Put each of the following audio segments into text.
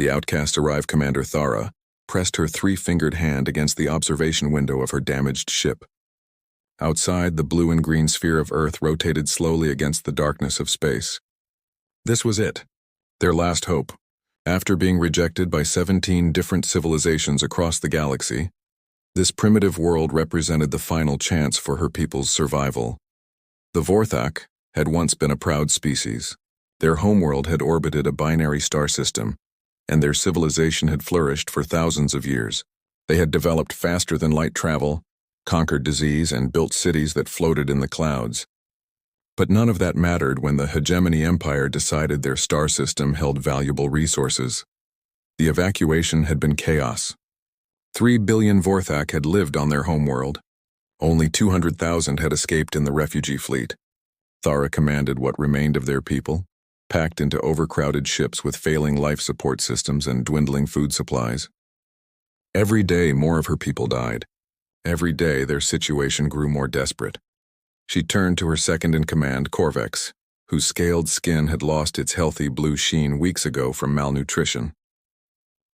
The outcast arrived. Commander Thara pressed her three-fingered hand against the observation window of her damaged ship. Outside, the blue and green sphere of Earth rotated slowly against the darkness of space. This was it, their last hope. After being rejected by 17 different civilizations across the galaxy, this primitive world represented the final chance for her people's survival. The Vorthak had once been a proud species. Their homeworld had orbited a binary star system, and their civilization had flourished for thousands of years. They had developed faster than light travel, conquered disease, and built cities that floated in the clouds. But none of that mattered when the Hegemony Empire decided their star system held valuable resources. The evacuation had been chaos. 3 billion Vorthak had lived on their homeworld. Only 200,000 had escaped in the refugee fleet. Thara commanded what remained of their people, packed into overcrowded ships with failing life support systems and dwindling food supplies. Every day, more of her people died. Every day, their situation grew more desperate. She turned to her second-in-command, Korvex, whose scaled skin had lost its healthy blue sheen weeks ago from malnutrition.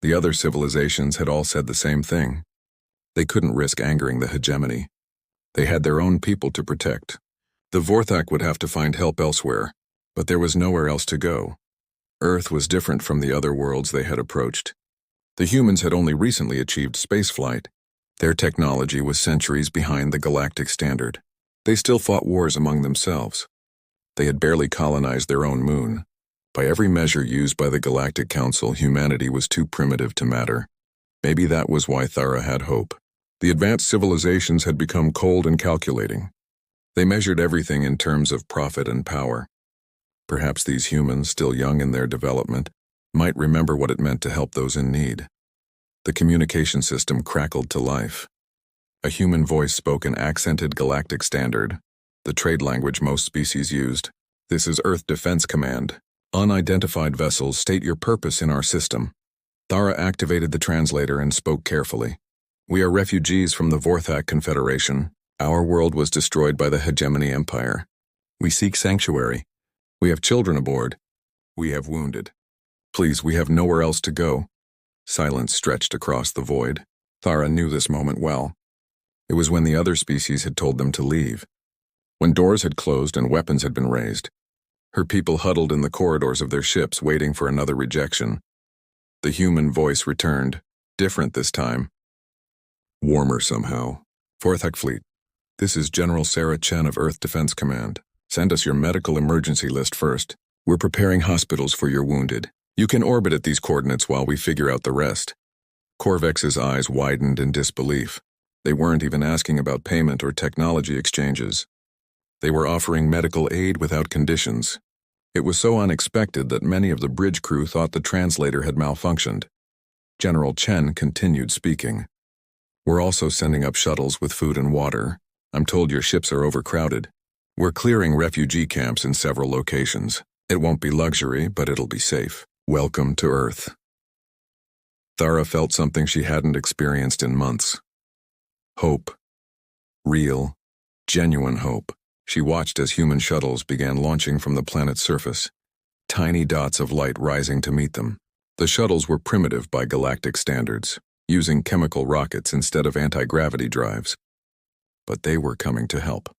The other civilizations had all said the same thing. They couldn't risk angering the hegemony. They had their own people to protect. The Vorthak would have to find help elsewhere, but there was nowhere else to go. Earth was different from the other worlds they had approached. The humans had only recently achieved spaceflight. Their technology was centuries behind the galactic standard. They still fought wars among themselves. They had barely colonized their own moon. By every measure used by the Galactic Council, humanity was too primitive to matter. Maybe that was why Thara had hope. The advanced civilizations had become cold and calculating. They measured everything in terms of profit and power. Perhaps these humans, still young in their development, might remember what it meant to help those in need. The communication system crackled to life. A human voice spoke an accented galactic standard, the trade language most species used. "This is Earth Defense Command. Unidentified vessels, state your purpose in our system." Thara activated the translator and spoke carefully. "We are refugees from the Vorthak Confederation. Our world was destroyed by the Hegemony Empire. We seek sanctuary. We have children aboard. We have wounded. Please, we have nowhere else to go." Silence stretched across the void. Thara knew this moment well. It was when the other species had told them to leave. When doors had closed and weapons had been raised. Her people huddled in the corridors of their ships, waiting for another rejection. The human voice returned, different this time. Warmer somehow. Vorthak Fleet. This is General Sarah Chen of Earth Defense Command. Send us your medical emergency list first. We're preparing hospitals for your wounded. You can orbit at these coordinates while we figure out the rest. Korvex's eyes widened in disbelief. They weren't even asking about payment or technology exchanges. They were offering medical aid without conditions. It was so unexpected that many of the bridge crew thought the translator had malfunctioned. General Chen continued speaking. "We're also sending up shuttles with food and water. I'm told your ships are overcrowded. We're clearing refugee camps in several locations. It won't be luxury, but it'll be safe. Welcome to Earth." Thara felt something she hadn't experienced in months. Hope. Real, genuine hope. She watched as human shuttles began launching from the planet's surface, tiny dots of light rising to meet them. The shuttles were primitive by galactic standards, using chemical rockets instead of anti-gravity drives. But they were coming to help.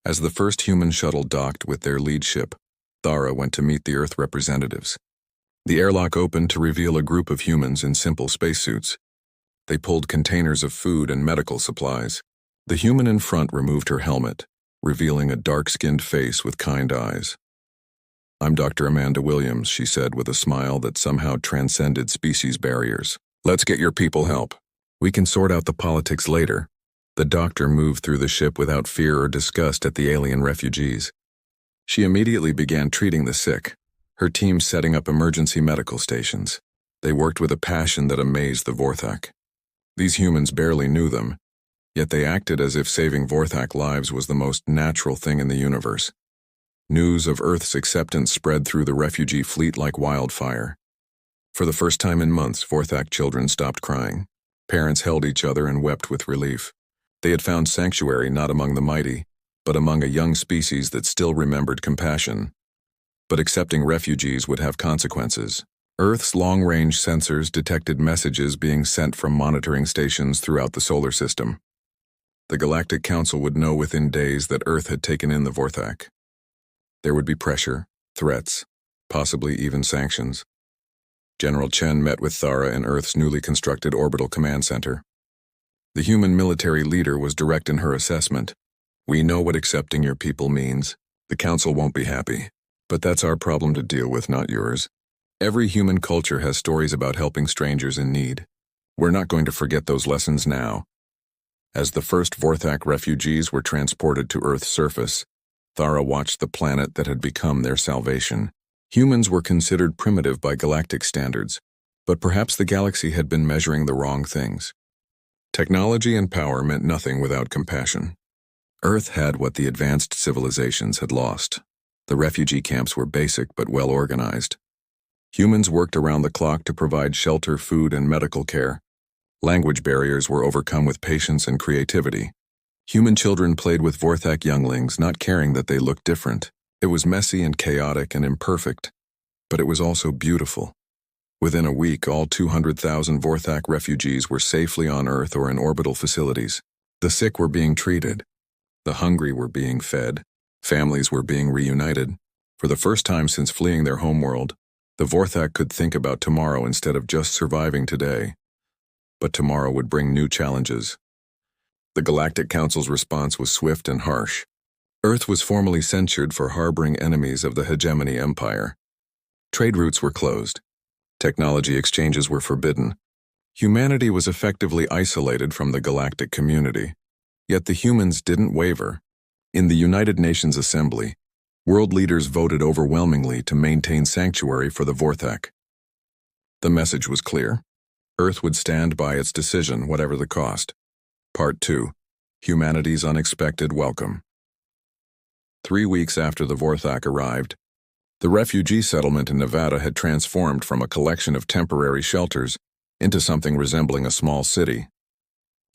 As the first human shuttle docked with their lead ship, Thara went to meet the Earth representatives. The airlock opened to reveal a group of humans in simple spacesuits. They pulled containers of food and medical supplies. The human in front removed her helmet, revealing a dark-skinned face with kind eyes. "I'm Dr. Amanda Williams," she said with a smile that somehow transcended species barriers. "Let's get your people help. We can sort out the politics later." The doctor moved through the ship without fear or disgust at the alien refugees. She immediately began treating the sick, her team setting up emergency medical stations. They worked with a passion that amazed the Vorthak. These humans barely knew them, yet they acted as if saving Vorthak lives was the most natural thing in the universe. News of Earth's acceptance spread through the refugee fleet like wildfire. For the first time in months, Vorthak children stopped crying. Parents held each other and wept with relief. They had found sanctuary not among the mighty, but among a young species that still remembered compassion. But accepting refugees would have consequences. Earth's long-range sensors detected messages being sent from monitoring stations throughout the solar system. The Galactic Council would know within days that Earth had taken in the Vorthak. There would be pressure, threats, possibly even sanctions. General Chen met with Thara in Earth's newly constructed orbital command center. The human military leader was direct in her assessment. "We know what accepting your people means. The Council won't be happy. But that's our problem to deal with, not yours. Every human culture has stories about helping strangers in need. We're not going to forget those lessons now." As the first Vorthak refugees were transported to Earth's surface, Thara watched the planet that had become their salvation. Humans were considered primitive by galactic standards, but perhaps the galaxy had been measuring the wrong things. Technology and power meant nothing without compassion. Earth had what the advanced civilizations had lost. The refugee camps were basic but well organized. Humans worked around the clock to provide shelter, food, and medical care. Language barriers were overcome with patience and creativity. Human children played with Vorthak younglings, not caring that they looked different. It was messy and chaotic and imperfect, but it was also beautiful. Within a week, all 200,000 Vorthak refugees were safely on Earth or in orbital facilities. The sick were being treated. The hungry were being fed. Families were being reunited. For the first time since fleeing their homeworld, the Vorthak could think about tomorrow instead of just surviving today. But tomorrow would bring new challenges. The Galactic Council's response was swift and harsh. Earth was formally censured for harboring enemies of the hegemony empire. Trade routes were closed. Technology exchanges were forbidden. Humanity was effectively isolated from the galactic community. Yet the humans didn't waver. In the United Nations Assembly, world leaders voted overwhelmingly to maintain sanctuary for the Vorthak. The message was clear. Earth would stand by its decision, whatever the cost. Part 2. Humanity's Unexpected Welcome. 3 weeks after the Vorthak arrived, the refugee settlement in Nevada had transformed from a collection of temporary shelters into something resembling a small city.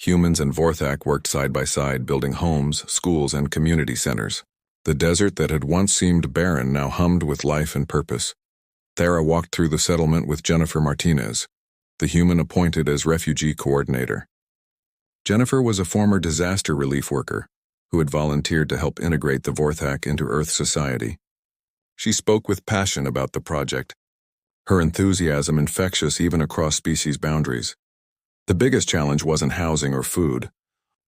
Humans and Vorthak worked side by side, building homes, schools, and community centers. The desert that had once seemed barren now hummed with life and purpose. Thara walked through the settlement with Jennifer Martinez, the human appointed as refugee coordinator. Jennifer was a former disaster relief worker who had volunteered to help integrate the Vorthak into Earth society. She spoke with passion about the project, her enthusiasm infectious even across species boundaries. The biggest challenge wasn't housing or food,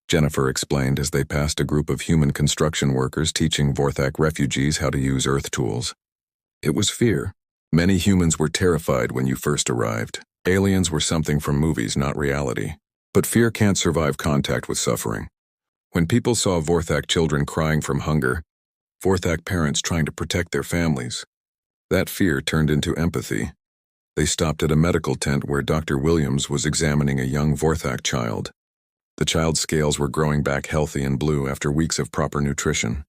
Jennifer explained as they passed a group of human construction workers teaching Vorthak refugees how to use Earth tools. It was fear. Many humans were terrified when you first arrived. Aliens were something from movies, not reality. But fear can't survive contact with suffering. When people saw Vorthak children crying from hunger, Vorthak parents trying to protect their families, that fear turned into empathy. They stopped at a medical tent where Dr. Williams was examining a young Vorthak child. The child's scales were growing back healthy and blue after weeks of proper nutrition.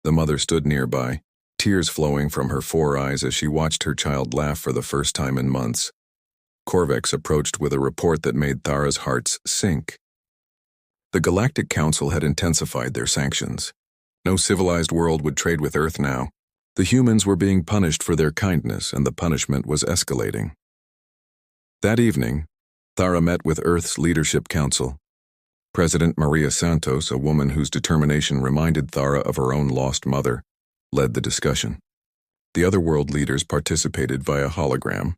The mother stood nearby, tears flowing from her 4 eyes as she watched her child laugh for the first time in months. Korvex approached with a report that made Thara's heart sink. The Galactic Council had intensified their sanctions. No civilized world would trade with Earth now. The humans were being punished for their kindness, and the punishment was escalating. That evening, Thara met with Earth's Leadership Council. President Maria Santos, a woman whose determination reminded Thara of her own lost mother, led the discussion. The other world leaders participated via hologram,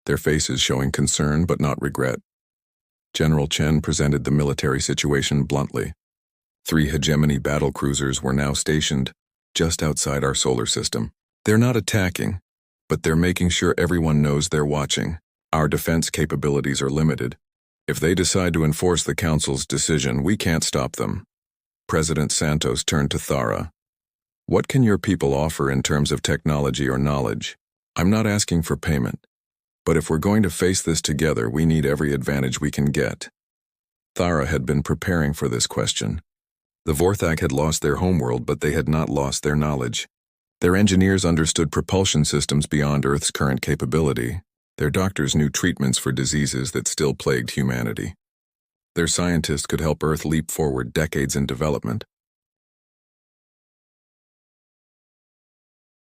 their faces showing concern but not regret. General Chen presented the military situation bluntly. 3 hegemony battle cruisers were now stationed just outside our solar system. They're not attacking, but they're making sure everyone knows they're watching. Our defense capabilities are limited. If they decide to enforce the Council's decision, we can't stop them. President Santos turned to Thara. What can your people offer in terms of technology or knowledge? I'm not asking for payment, but if we're going to face this together, we need every advantage we can get. Thara had been preparing for this question. The Vorthak had lost their homeworld, but they had not lost their knowledge. Their engineers understood propulsion systems beyond Earth's current capability. Their doctors knew treatments for diseases that still plagued humanity. Their scientists could help Earth leap forward decades in development.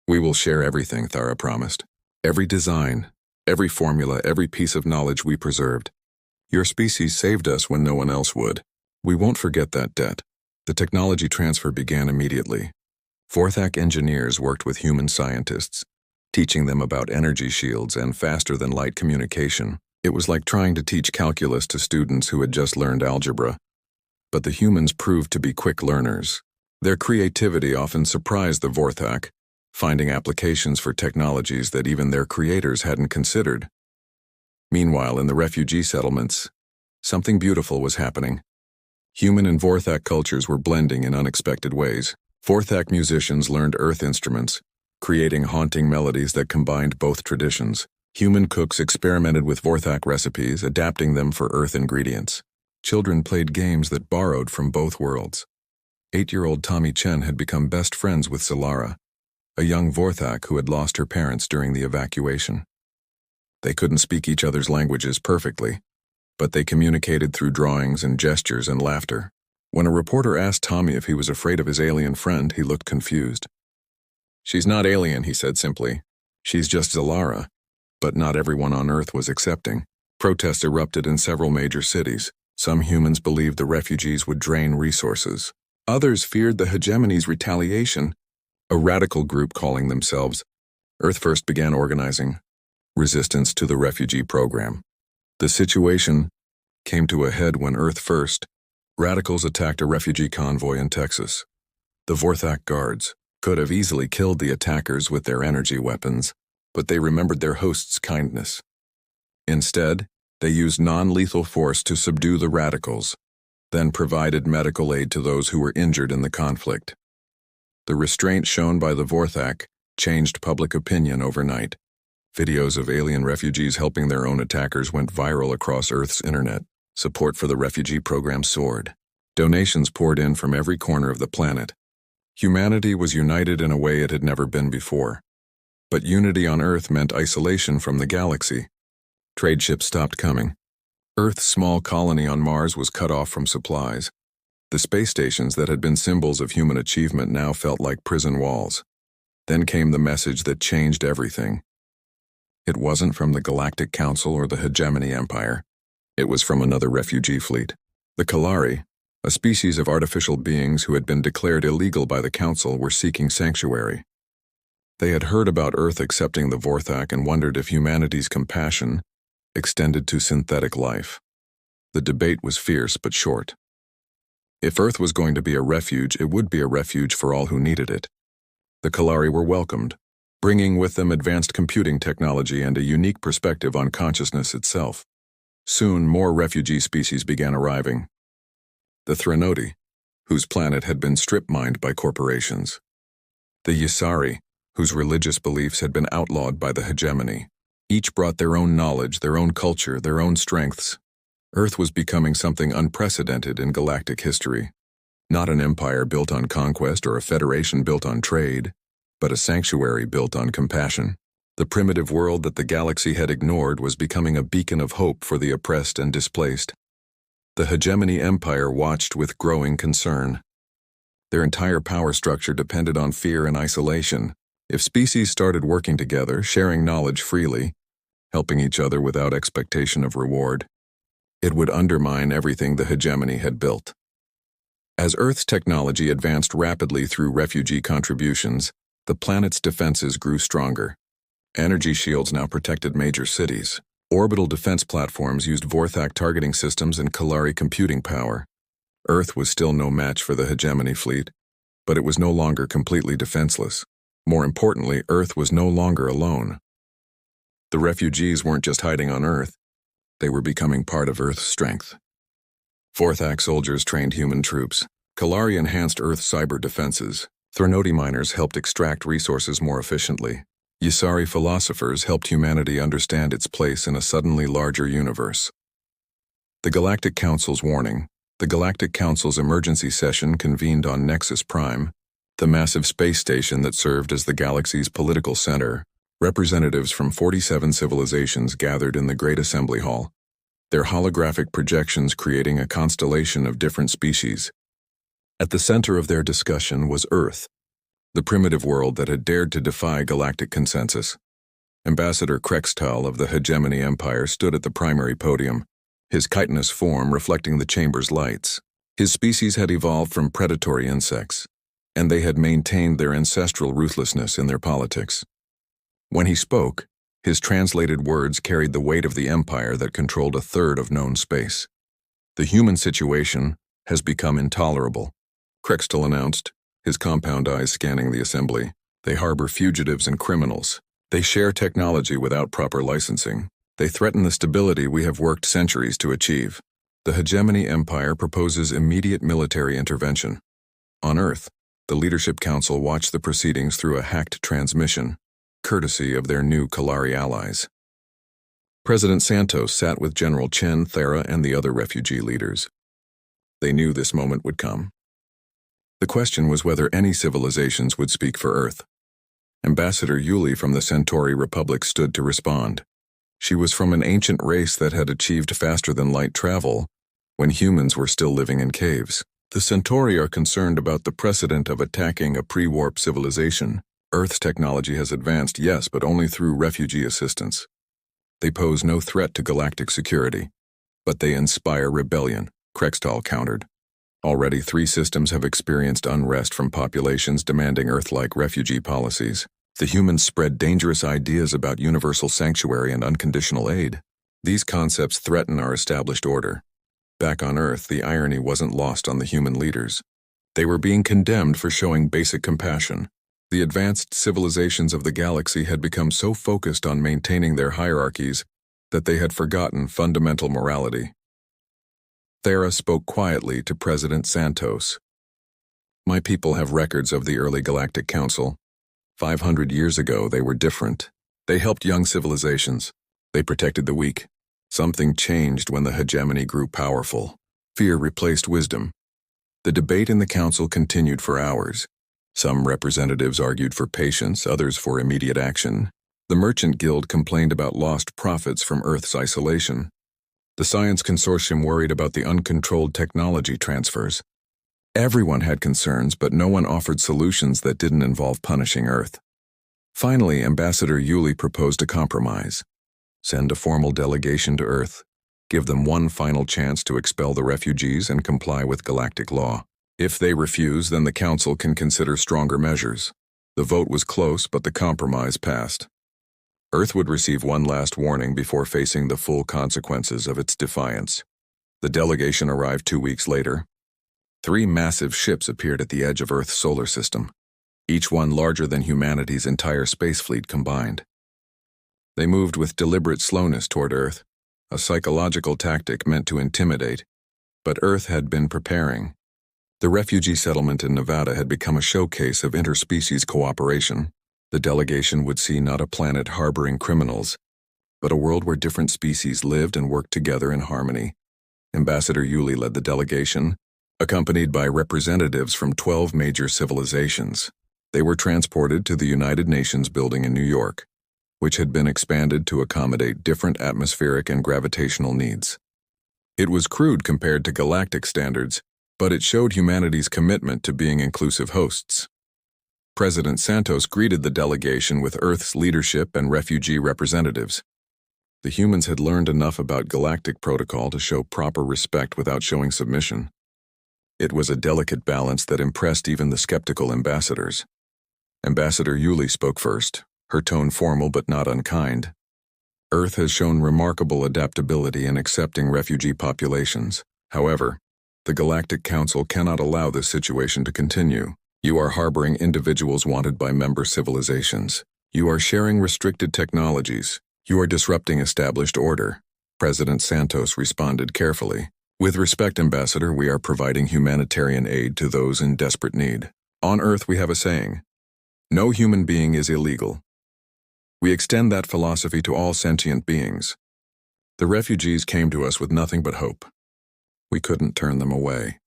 We will share everything, Thara promised. Every design, every formula, every piece of knowledge we preserved. Your species saved us when no one else would. We won't forget that debt. The technology transfer began immediately. Vorthak engineers worked with human scientists, teaching them about energy shields and faster-than-light communication. It was like trying to teach calculus to students who had just learned algebra. But the humans proved to be quick learners. Their creativity often surprised the Vorthak, finding applications for technologies that even their creators hadn't considered. Meanwhile, in the refugee settlements, something beautiful was happening. Human and Vorthak cultures were blending in unexpected ways. Vorthak musicians learned earth instruments, creating haunting melodies that combined both traditions. Human cooks experimented with Vorthak recipes, adapting them for earth ingredients. Children played games that borrowed from both worlds. 8-year-old Tommy Chen had become best friends with Solara, a young Vorthak who had lost her parents during the evacuation. They couldn't speak each other's languages perfectly, but they communicated through drawings and gestures and laughter. When a reporter asked Tommy if he was afraid of his alien friend, he looked confused. "She's not alien," he said simply. "She's just Solara." But not everyone on Earth was accepting. Protests erupted in several major cities. Some humans believed the refugees would drain resources. Others feared the hegemony's retaliation. A radical group calling themselves Earth First began organizing resistance to the refugee program. The situation came to a head when Earth First radicals attacked a refugee convoy in Texas. The Vorthak guards could have easily killed the attackers with their energy weapons, but they remembered their host's kindness. Instead, they used non-lethal force to subdue the radicals, then provided medical aid to those who were injured in the conflict. The restraint shown by the Vorthak changed public opinion overnight. Videos of alien refugees helping their own attackers went viral across Earth's internet. Support for the refugee program soared. Donations poured in from every corner of the planet. Humanity was united in a way it had never been before. But unity on Earth meant isolation from the galaxy. Trade ships stopped coming. Earth's small colony on Mars was cut off from supplies. The space stations that had been symbols of human achievement now felt like prison walls. Then came the message that changed everything. It wasn't from the Galactic Council or the Hegemony Empire. It was from another refugee fleet. The Kalari, a species of artificial beings who had been declared illegal by the Council, were seeking sanctuary. They had heard about Earth accepting the Vorthak and wondered if humanity's compassion extended to synthetic life. The debate was fierce but short. If Earth was going to be a refuge, it would be a refuge for all who needed it. The Kalari were welcomed, bringing with them advanced computing technology and a unique perspective on consciousness itself. Soon, more refugee species began arriving. The Threnodi, whose planet had been strip-mined by corporations. The Yisari, whose religious beliefs had been outlawed by the hegemony. Each brought their own knowledge, their own culture, their own strengths. Earth was becoming something unprecedented in galactic history. Not an empire built on conquest or a federation built on trade, but a sanctuary built on compassion. The primitive world that the galaxy had ignored was becoming a beacon of hope for the oppressed and displaced. The hegemony empire watched with growing concern. Their entire power structure depended on fear and isolation. If species started working together, sharing knowledge freely, helping each other without expectation of reward, it would undermine everything the hegemony had built. As Earth's technology advanced rapidly through refugee contributions, the planet's defenses grew stronger. Energy shields now protected major cities. Orbital defense platforms used Vorthak targeting systems and Kalari computing power. Earth was still no match for the hegemony fleet, but it was no longer completely defenseless. More importantly, Earth was no longer alone. The refugees weren't just hiding on Earth, they were becoming part of Earth's strength. Vorthak soldiers trained human troops. Kalari enhanced Earth's cyber defenses. Threnodi miners helped extract resources more efficiently. Yisari philosophers helped humanity understand its place in a suddenly larger universe. The Galactic Council's warning. The Galactic Council's emergency session convened on Nexus Prime, the massive space station that served as the galaxy's political center. Representatives from 47 civilizations gathered in the Great Assembly Hall, their holographic projections creating a constellation of different species. At the center of their discussion was Earth, the primitive world that had dared to defy galactic consensus. Ambassador Krextal of the Hegemony Empire stood at the primary podium, his chitinous form reflecting the chamber's lights. His species had evolved from predatory insects, and they had maintained their ancestral ruthlessness in their politics. When he spoke, his translated words carried the weight of the empire that controlled a third of known space. The human situation has become intolerable, Krextal announced, his compound eyes scanning the assembly. They harbor fugitives and criminals. They share technology without proper licensing. They threaten the stability we have worked centuries to achieve. The Hegemony Empire proposes immediate military intervention. On Earth, the Leadership Council watched the proceedings through a hacked transmission, courtesy of their new Kalari allies. President Santos sat with General Chen, Thera, and the other refugee leaders. They knew this moment would come. The question was whether any civilizations would speak for Earth. Ambassador Yuli from the Centauri Republic stood to respond. She was from an ancient race that had achieved faster-than-light travel when humans were still living in caves. The Centauri are concerned about the precedent of attacking a pre-warp civilization. Earth's technology has advanced, yes, but only through refugee assistance. They pose no threat to galactic security, but they inspire rebellion, Krextal countered. Already 3 systems have experienced unrest from populations demanding Earth-like refugee policies. The humans spread dangerous ideas about universal sanctuary and unconditional aid. These concepts threaten our established order. Back on Earth, the irony wasn't lost on the human leaders. They were being condemned for showing basic compassion. The advanced civilizations of the galaxy had become so focused on maintaining their hierarchies that they had forgotten fundamental morality. Thera spoke quietly to President Santos. My people have records of the early Galactic Council. 500 years ago, they were different. They helped young civilizations. They protected the weak. Something changed when the hegemony grew powerful. Fear replaced wisdom. The debate in the council continued for hours. Some representatives argued for patience, others for immediate action. The Merchant Guild complained about lost profits from Earth's isolation. The Science Consortium worried about the uncontrolled technology transfers. Everyone had concerns, but no one offered solutions that didn't involve punishing Earth. Finally, Ambassador Yuli proposed a compromise. Send a formal delegation to Earth. Give them one final chance to expel the refugees and comply with galactic law. If they refuse, then the Council can consider stronger measures. The vote was close, but the compromise passed. Earth would receive one last warning before facing the full consequences of its defiance. The delegation arrived 2 weeks later. 3 massive ships appeared at the edge of Earth's solar system, each one larger than humanity's entire space fleet combined. They moved with deliberate slowness toward Earth, a psychological tactic meant to intimidate, but Earth had been preparing. The refugee settlement in Nevada had become a showcase of interspecies cooperation. The delegation would see not a planet harboring criminals, but a world where different species lived and worked together in harmony. Ambassador Yuli led the delegation, accompanied by representatives from 12 major civilizations. They were transported to the United Nations building in New York, which had been expanded to accommodate different atmospheric and gravitational needs. It was crude compared to galactic standards, but it showed humanity's commitment to being inclusive hosts. President Santos greeted the delegation with Earth's leadership and refugee representatives. The humans had learned enough about galactic protocol to show proper respect without showing submission. It was a delicate balance that impressed even the skeptical ambassadors. Ambassador Yuli spoke first, her tone formal but not unkind. Earth has shown remarkable adaptability in accepting refugee populations. However, the Galactic Council cannot allow this situation to continue. You are harboring individuals wanted by member civilizations. You are sharing restricted technologies. You are disrupting established order. President Santos responded carefully. With respect, Ambassador, we are providing humanitarian aid to those in desperate need. On Earth we have a saying, no human being is illegal. We extend that philosophy to all sentient beings. The refugees came to us with nothing but hope. We couldn't turn them away.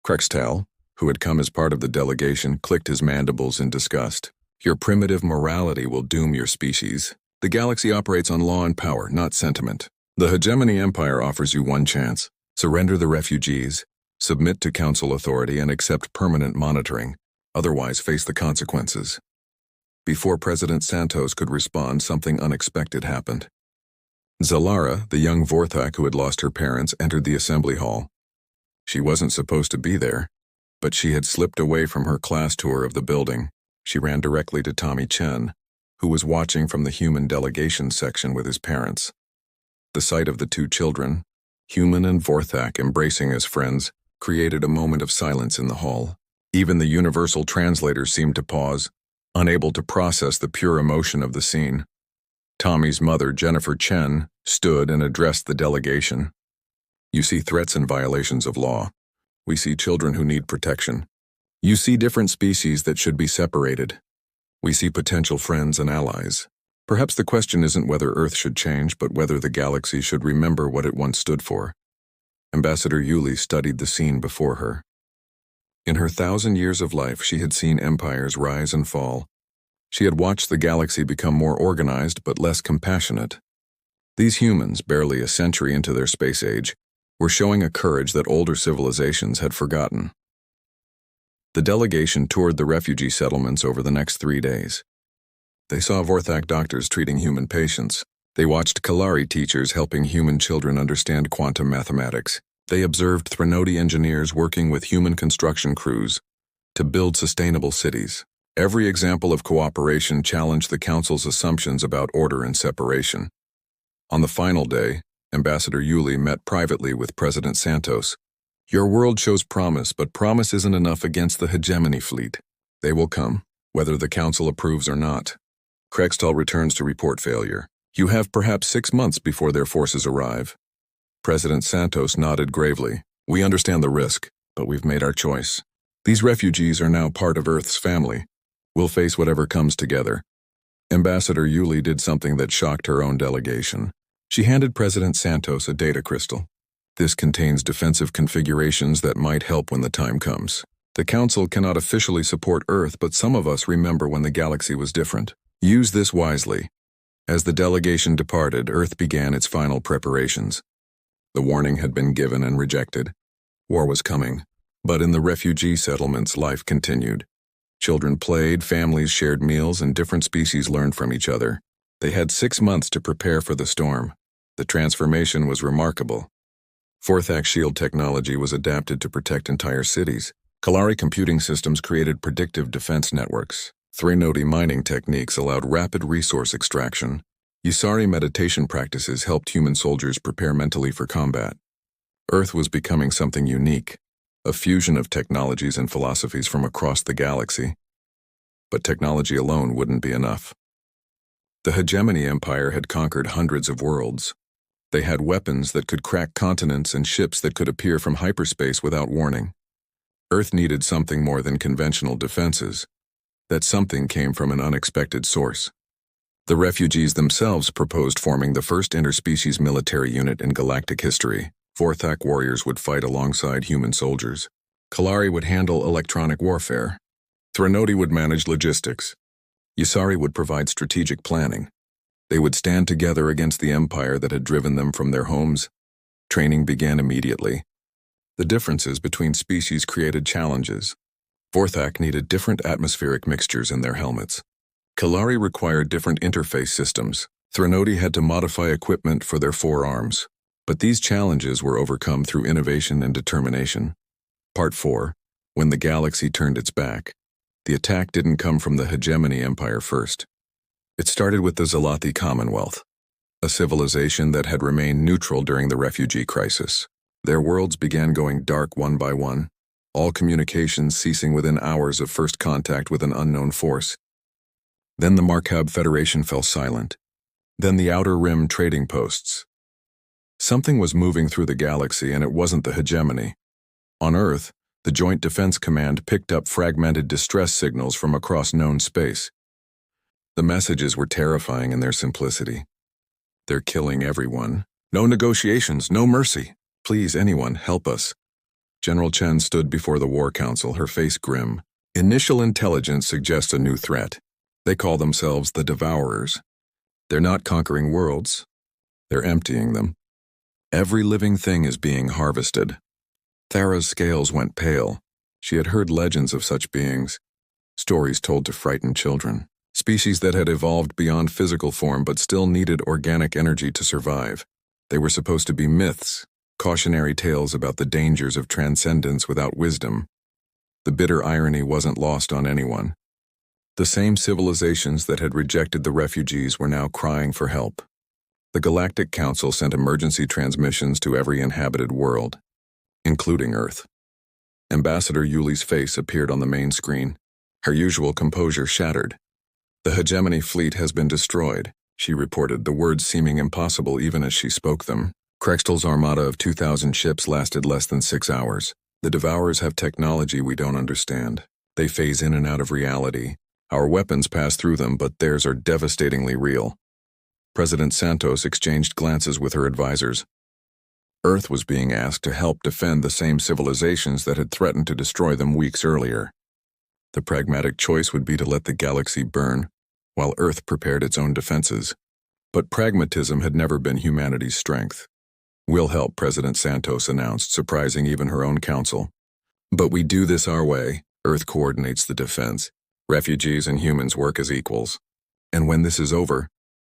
Krextal, who had come as part of the delegation, clicked his mandibles in disgust. Your primitive morality will doom your species. The galaxy operates on law and power, not sentiment. The Hegemony Empire offers you one chance. Surrender the refugees, submit to council authority, and accept permanent monitoring. otherwise face the consequences. Before President Santos could respond, something unexpected happened. Zalara, the young Vorthak who had lost her parents, entered the assembly hall. She wasn't supposed to be there, but she had slipped away from her class tour of the building. She ran directly to Tommy Chen, who was watching from the human delegation section with his parents. The sight of the two children, Human and Vorthak, embracing as friends, created a moment of silence in the hall. Even the universal translator seemed to pause, unable to process the pure emotion of the scene. Tommy's mother, Jennifer Chen, stood and addressed the delegation. You see threats and violations of law. We see children who need protection. You see different species that should be separated. We see potential friends and allies. Perhaps the question isn't whether Earth should change, but whether the galaxy should remember what it once stood for. Ambassador Yuli studied the scene before her. In her 1,000 years of life, she had seen empires rise and fall. She had watched the galaxy become more organized but less compassionate. These humans, barely a century into their space age, were showing a courage that older civilizations had forgotten. The delegation toured the refugee settlements over the next 3 days. They saw Vorthak doctors treating human patients. They watched Kalari teachers helping human children understand quantum mathematics. They observed Threnody engineers working with human construction crews to build sustainable cities. Every example of cooperation challenged the Council's assumptions about order and separation. On the final day, Ambassador Yuli met privately with President Santos. Your world shows promise, but promise isn't enough against the hegemony fleet. They will come, whether the Council approves or not. Krextal returns to report failure. You have perhaps 6 months before their forces arrive. President Santos nodded gravely. We understand the risk, but we've made our choice. These refugees are now part of Earth's family. We'll face whatever comes together. Ambassador Yuli did something that shocked her own delegation. She handed President Santos a data crystal. This contains defensive configurations that might help when the time comes. The Council cannot officially support Earth, but some of us remember when the galaxy was different. Use this wisely. As the delegation departed, Earth began its final preparations. The warning had been given and rejected. War was coming. But in the refugee settlements, life continued. Children played, families shared meals, and different species learned from each other. They had 6 months to prepare for the storm. The transformation was remarkable. Vorthak shield technology was adapted to protect entire cities. Kalari computing systems created predictive defense networks. Threnody mining techniques allowed rapid resource extraction. Yusari meditation practices helped human soldiers prepare mentally for combat. Earth was becoming something unique, a fusion of technologies and philosophies from across the galaxy. But technology alone wouldn't be enough. The hegemony empire had conquered hundreds of worlds. They had weapons that could crack continents and ships that could appear from hyperspace without warning. Earth needed something more than conventional defenses. That something came from an unexpected source. The refugees themselves proposed forming the first interspecies military unit in galactic history. Vorthak warriors would fight alongside human soldiers. Kalari would handle electronic warfare. Threnody would manage logistics. Yusari would provide strategic planning. They would stand together against the empire that had driven them from their homes. Training began immediately. The differences between species created challenges. Vorthak needed different atmospheric mixtures in their helmets. Kalari required different interface systems. Threnody had to modify equipment for their forearms. But these challenges were overcome through innovation and determination. Part 4. When the galaxy turned its back. The attack didn't come from the hegemony empire first. It started with the Zalathi Commonwealth, a civilization that had remained neutral during the refugee crisis. Their worlds began going dark one by one, all communications ceasing within hours of first contact with an unknown force. Then the Markab Federation fell silent. Then the Outer Rim trading posts. Something was moving through the galaxy, and it wasn't the hegemony. On Earth, the Joint Defense Command picked up fragmented distress signals from across known space. The messages were terrifying in their simplicity. They're killing everyone. No negotiations, no mercy. Please, anyone, help us. General Chen stood before the War Council, her face grim. Initial intelligence suggests a new threat. They call themselves the Devourers. They're not conquering worlds. They're emptying them. Every living thing is being harvested. Thara's scales went pale. She had heard legends of such beings, stories told to frighten children. Species that had evolved beyond physical form but still needed organic energy to survive. They were supposed to be myths, cautionary tales about the dangers of transcendence without wisdom. The bitter irony wasn't lost on anyone. The same civilizations that had rejected the refugees were now crying for help. The Galactic Council sent emergency transmissions to every inhabited world, including Earth. Ambassador Yuli's face appeared on the main screen, her usual composure shattered. "The hegemony fleet has been destroyed," she reported, the words seeming impossible even as she spoke them. "Krextal's armada of 2,000 ships lasted less than 6 hours. The Devourers have technology we don't understand. They phase in and out of reality. Our weapons pass through them, but theirs are devastatingly real." President Santos exchanged glances with her advisors. Earth was being asked to help defend the same civilizations that had threatened to destroy them weeks earlier. The pragmatic choice would be to let the galaxy burn, while Earth prepared its own defenses. But pragmatism had never been humanity's strength. "We'll help," President Santos announced, surprising even her own council. "But we do this our way. Earth coordinates the defense. Refugees and humans work as equals. And when this is over,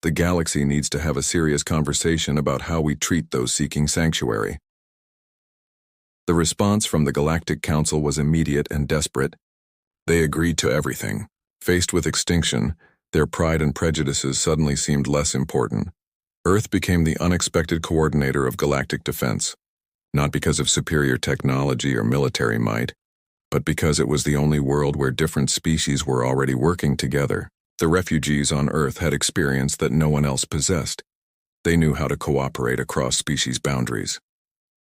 the galaxy needs to have a serious conversation about how we treat those seeking sanctuary." The response from the Galactic Council was immediate and desperate. They agreed to everything. Faced with extinction, their pride and prejudices suddenly seemed less important. Earth became the unexpected coordinator of galactic defense, not because of superior technology or military might, but because it was the only world where different species were already working together. The refugees on Earth had experience that no one else possessed. They knew how to cooperate across species boundaries.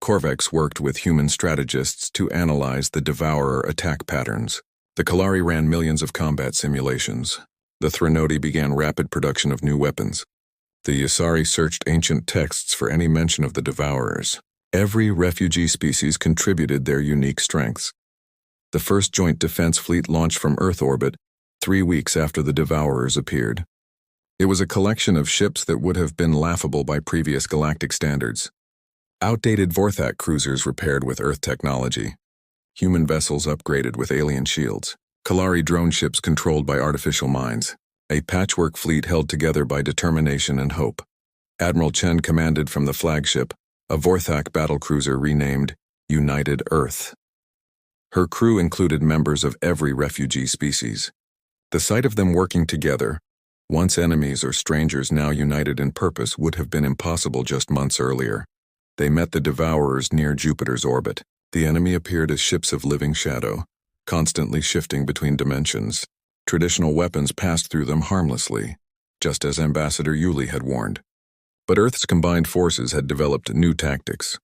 Korvex worked with human strategists to analyze the Devourer attack patterns. The Kalari ran millions of combat simulations. The Threnodi began rapid production of new weapons. The Yasari searched ancient texts for any mention of the Devourers. Every refugee species contributed their unique strengths. The first joint defense fleet launched from Earth orbit 3 weeks after the Devourers appeared. It was a collection of ships that would have been laughable by previous galactic standards. Outdated Vorthak cruisers repaired with Earth technology. Human vessels upgraded with alien shields. Kalari drone ships controlled by artificial minds. A patchwork fleet held together by determination and hope. Admiral Chen commanded from the flagship, a Vorthak battlecruiser renamed United Earth. Her crew included members of every refugee species. The sight of them working together, once enemies or strangers now united in purpose, would have been impossible just months earlier. They met the Devourers near Jupiter's orbit. The enemy appeared as ships of living shadow, constantly shifting between dimensions. Traditional weapons passed through them harmlessly, just as Ambassador Yuli had warned. But Earth's combined forces had developed new tactics.